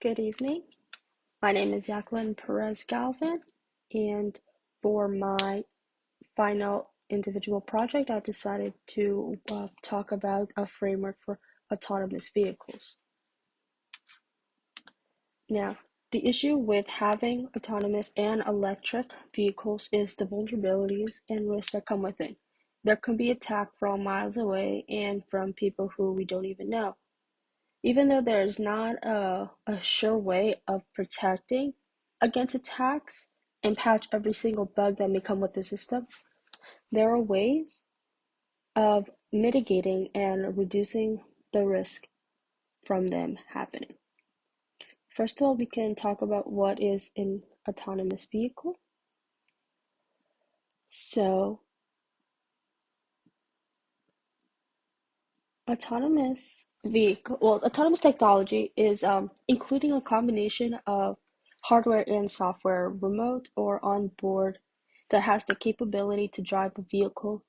Good evening. My name is Jacqueline Perez Galvin, and for my final individual project, I decided to talk about a framework for autonomous vehicles. Now, the issue with having autonomous and electric vehicles is the vulnerabilities and risks that come with it. There can be attack from miles away and from people who we don't even know. Even though there is not a sure way of protecting against attacks and patch every single bug that may come with the system, there are ways of mitigating and reducing the risk from them happening. First of all, we can talk about what is an autonomous vehicle. So, autonomous technology is including a combination of hardware and software, remote or on board, that has the capability to drive a vehicle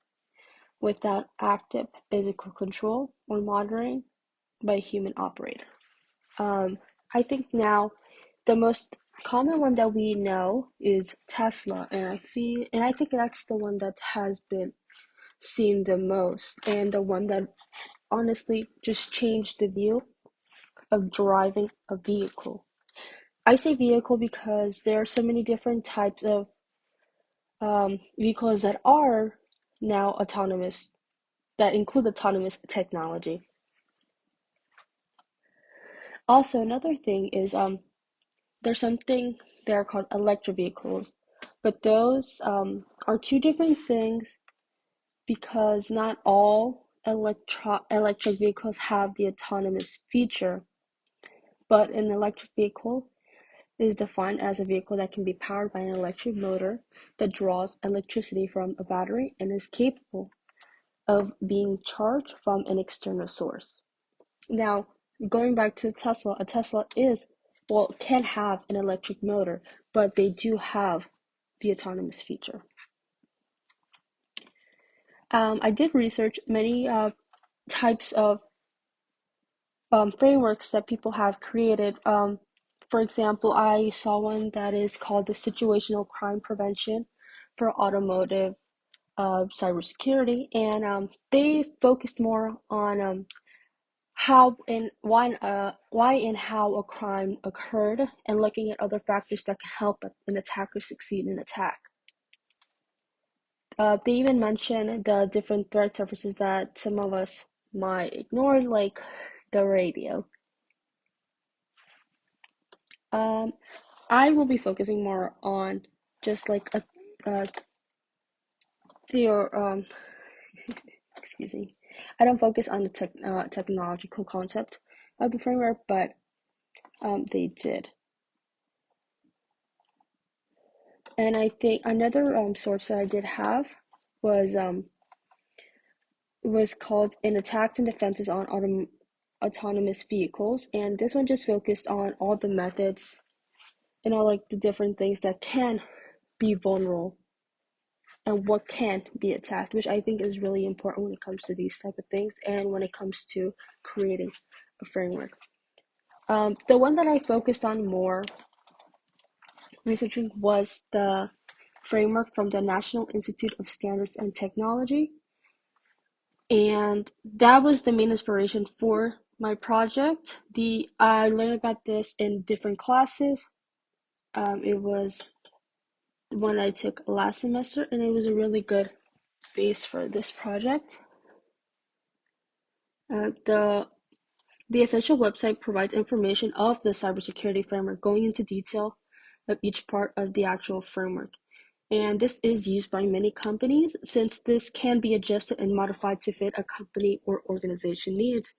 without active physical control or monitoring by a human operator. Um, I think now the most common one that we know is Tesla, and I think that's the one that has been seen the most, and the one that honestly just changed the view of driving a vehicle. I say vehicle because there are so many different types of vehicles that are now autonomous, that include autonomous technology. Also, another thing is there's something they're called electric vehicles, but those are two different things because not all electric vehicles have the autonomous feature. But an electric vehicle is defined as a vehicle that can be powered by an electric motor that draws electricity from a battery and is capable of being charged from an external source. Now, going back to Tesla, a Tesla can have an electric motor, but they do have the autonomous feature. I did research many types of frameworks that people have created. For example, I saw one that is called the Situational Crime Prevention for Automotive Cybersecurity, and they focused more on how and why and how a crime occurred, and looking at other factors that can help an attacker succeed in an attack. They even mention the different threat surfaces that some of us might ignore, like the radio. Um, I will be focusing more on just like a theor excuse me. I don't focus on the technological concept of the framework, but they did. And I think another source that I did have was called "An Attacks and Defenses on Autonomous Vehicles," and this one just focused on all the methods and all like the different things that can be vulnerable and what can be attacked, which I think is really important when it comes to these type of things and when it comes to creating a framework. The one that I focused on more researching was the framework from the National Institute of Standards and Technology, and that was the main inspiration for my project. I learned about this in different classes. It was one I took last semester, and it was a really good base for this project. The official website provides information of the cybersecurity framework, going into detail of each part of the actual framework. And this is used by many companies since this can be adjusted and modified to fit a company or organization needs.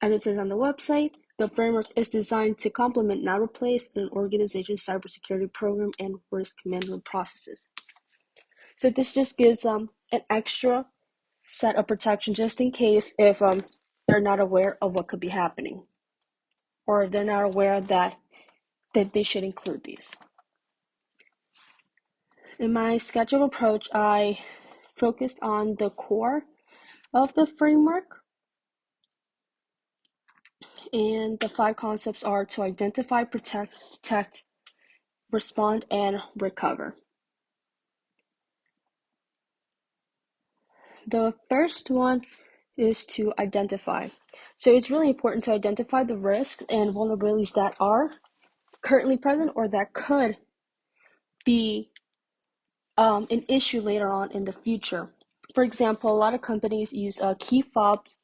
As it says on the website, the framework is designed to complement, not replace, an organization's cybersecurity program and risk management processes. So this just gives an extra set of protection just in case if they're not aware of what could be happening, or they're not aware that they should include these. In my schedule approach, I focused on the core of the framework, And the five concepts are to identify, protect, detect, respond, and recover. The first one is to identify. So it's really important to identify the risks and vulnerabilities that are currently present or that could be an issue later on in the future. For example, a lot of companies use key fobs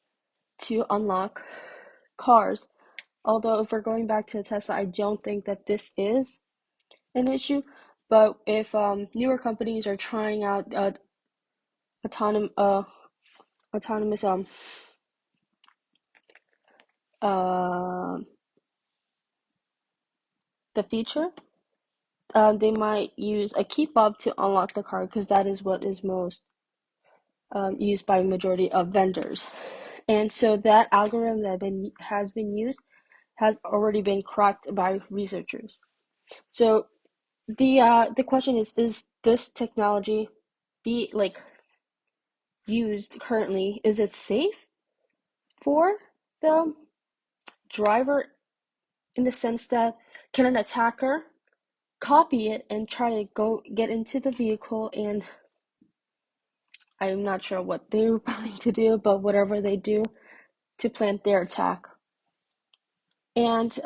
to unlock cars. Although if we're going back to Tesla, I don't think that this is an issue. But if newer companies are trying out autonom- uh, autonomous uh, the feature, they might use a key fob to unlock the car because that is what is most used by majority of vendors. And so that algorithm that has been used has already been cracked by researchers. So the question is this technology be like used currently? Is it safe for the driver in the sense that can an attacker copy it and try to go get into the vehicle, and I'm not sure what they're planning to do, but whatever they do to plant their attack. And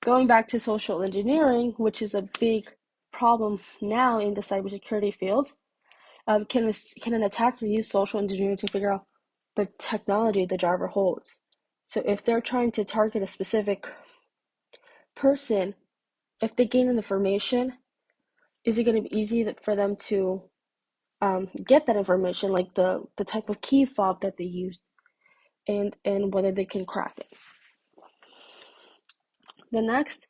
going back to social engineering, which is a big problem now in the cybersecurity field, can an attacker use social engineering to figure out the technology the driver holds? So if they're trying to target a specific person, if they gain information, is it going to be easy for them to get that information, like the type of key fob that they used, and whether they can crack it? The next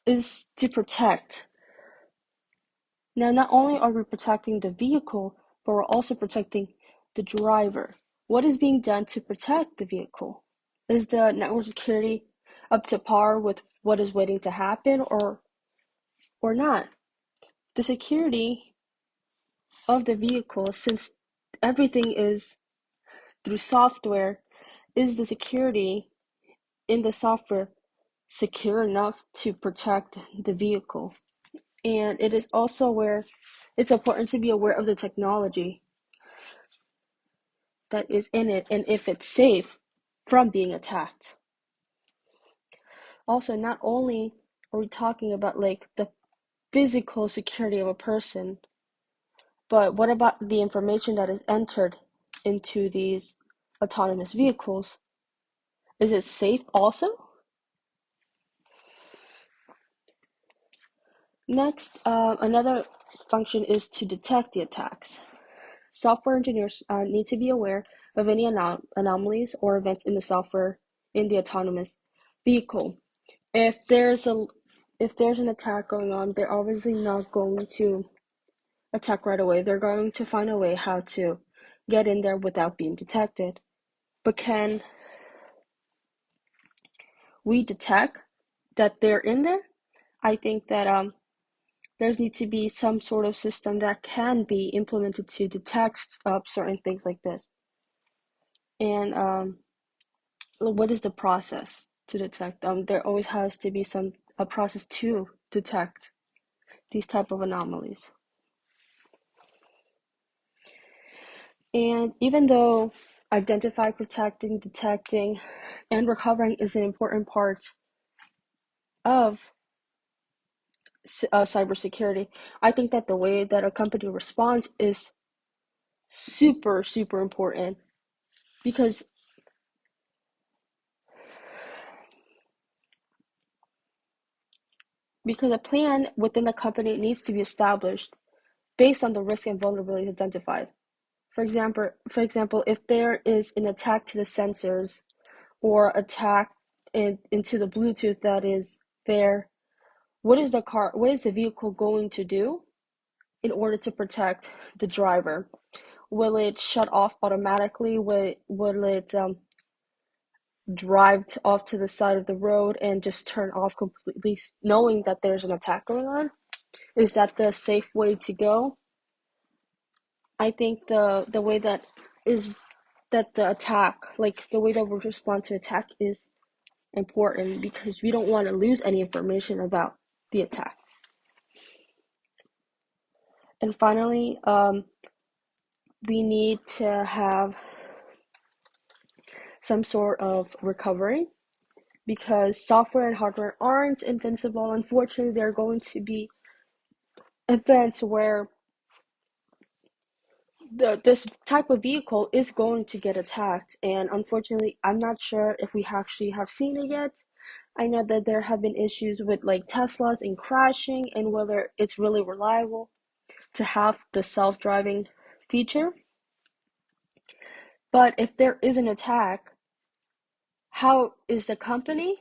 is to protect. Now, not only are we protecting the vehicle, but we're also protecting the driver. What is being done to protect the vehicle? Is the network security up to par with what is waiting to happen, or not? The security of the vehicle, since everything is through software, is the security in the software secure enough to protect the vehicle? And it is also where it's important to be aware of the technology that is in it and if it's safe from being attacked. Also, not only are we talking about like the physical security of a person, but what about the information that is entered into these autonomous vehicles? Is it safe also? Next, another function is to detect the attacks. Software engineers need to be aware of any anomalies or events in the software in the autonomous vehicle. If there's an attack going on, they're obviously not going to attack right away. They're going to find a way how to get in there without being detected. But can we detect that they're in there? I think that there's need to be some sort of system that can be implemented to detect certain things like this. And what is the process to detect? There always has to be a process to detect these type of anomalies. And even though identify, protecting, detecting, and recovering is an important part of cybersecurity, I think that the way that a company responds is super, super important because a plan within the company needs to be established based on the risk and vulnerabilities identified. For example, if there is an attack to the sensors or attack into the Bluetooth that is there, what is the vehicle going to do in order to protect the driver? Will it shut off automatically? Will it drive off to the side of the road and just turn off completely, knowing that there's an attack going on? Is that the safe way to go? I think the way that is that the attack, like the way that we respond to attack, is important because we don't want to lose any information about the attack. And finally, we need to have some sort of recovery because software and hardware aren't invincible. Unfortunately, there are going to be events where this type of vehicle is going to get attacked, and unfortunately, I'm not sure if we actually have seen it yet. I know that there have been issues with like Teslas and crashing and whether it's really reliable to have the self-driving feature. But if there is an attack, how is the company,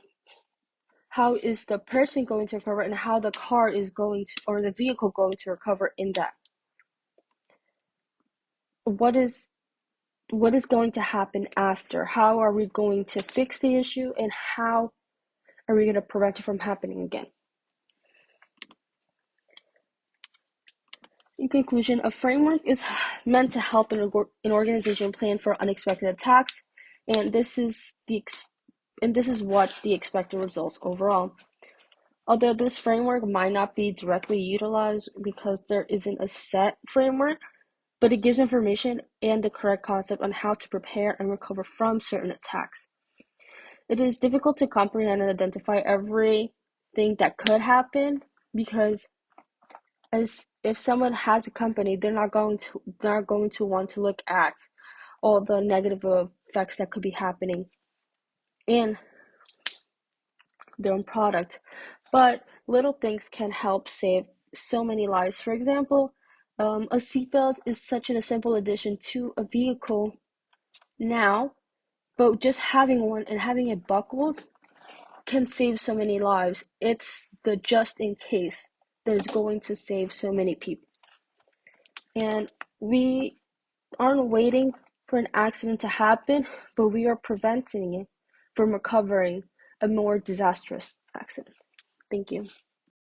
how is the person going to recover, and how the car is going to, or the vehicle going to recover in that? What is what is going to happen after? How are we going to fix the issue, and how are we going to prevent it from happening again? In conclusion, a framework is meant to help an organization plan for unexpected attacks, and this is what the expected results overall. Although this framework might not be directly utilized because there isn't a set framework, but it gives information and the correct concept on how to prepare and recover from certain attacks. It is difficult to comprehend and identify everything that could happen because as if someone has a company, they're not going to want to look at all the negative effects that could be happening in their own product. But little things can help save so many lives. For example, a seatbelt is such a simple addition to a vehicle now, but just having one and having it buckled can save so many lives. It's the just in case that is going to save so many people. And we aren't waiting for an accident to happen, but we are preventing it from recovering a more disastrous accident. Thank you.